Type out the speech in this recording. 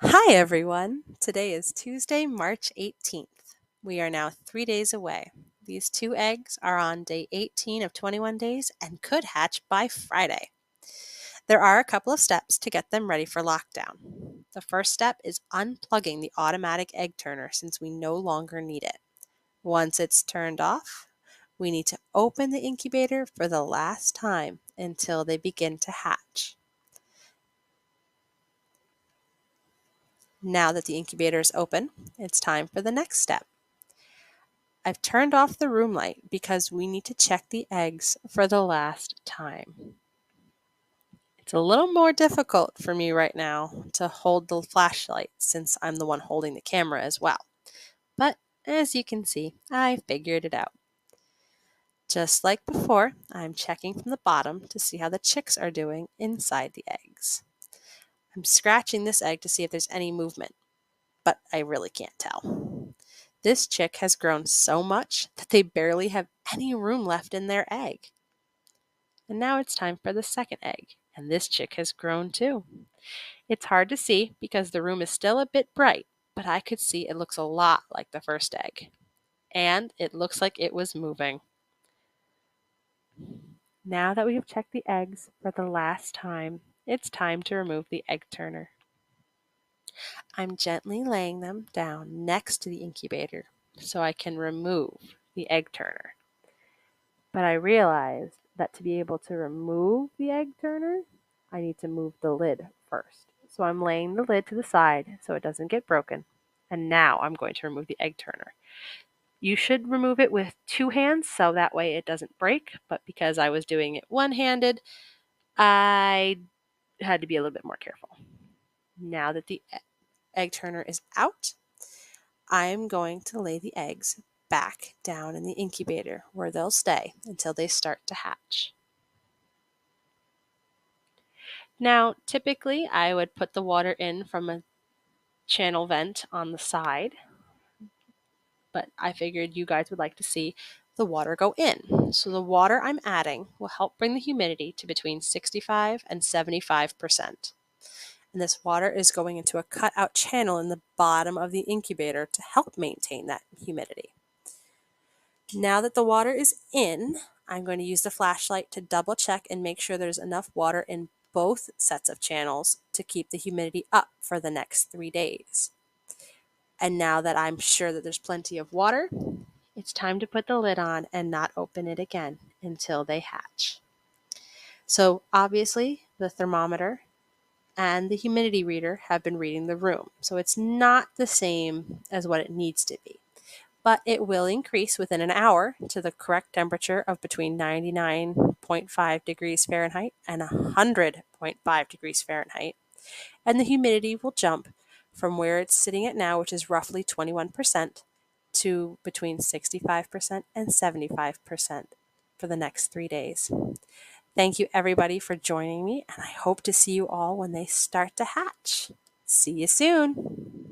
Hi, everyone. Today is Tuesday, March 18th. We are now 3 days away. These two eggs are on day 18 of 21 days and could hatch by Friday. There are a couple of steps to get them ready for lockdown. The first step is unplugging the automatic egg turner since we no longer need it. Once it's turned off, we need to open the incubator for the last time until they begin to hatch. Now that the incubator is open, it's time for the next step. I've turned off the room light because we need to check the eggs for the last time. It's a little more difficult for me right now to hold the flashlight since I'm the one holding the camera as well. But as you can see, I figured it out. Just like before, I'm checking from the bottom to see how the chicks are doing inside the eggs. I'm scratching this egg to see if there's any movement, but I really can't tell. This chick has grown so much that they barely have any room left in their egg. And now it's time for the second egg, and this chick has grown too. It's hard to see because the room is still a bit bright, but I could see it looks a lot like the first egg. And it looks like it was moving. Now that we have checked the eggs for the last time, it's time to remove the egg turner. I'm gently laying them down next to the incubator so I can remove the egg turner. But I realized that to be able to remove the egg turner, I need to move the lid first. So I'm laying the lid to the side so it doesn't get broken. And now I'm going to remove the egg turner. You should remove it with two hands so that way it doesn't break. But because I was doing it one-handed, I had to be a little bit more careful. Now that the egg turner is out, I'm going to lay the eggs back down in the incubator where they'll stay until they start to hatch. Now, typically, I would put the water in from a channel vent on the side, but I figured you guys would like to see the water go in. So the water I'm adding will help bring the humidity to between 65 and 75%. And this water is going into a cutout channel in the bottom of the incubator to help maintain that humidity. Now that the water is in, I'm going to use the flashlight to double check and make sure there's enough water in both sets of channels to keep the humidity up for the next 3 days. And now that I'm sure that there's plenty of water, it's time to put the lid on and not open it again until they hatch. So obviously the thermometer and the humidity reader have been reading the room. So it's not the same as what it needs to be, but it will increase within an hour to the correct temperature of between 99.5 degrees Fahrenheit and 100.5 degrees Fahrenheit. And the humidity will jump from where it's sitting at now, which is roughly 21%, to between 65% and 75% for the next 3 days. Thank you, everybody, for joining me, and I hope to see you all when they start to hatch. See you soon.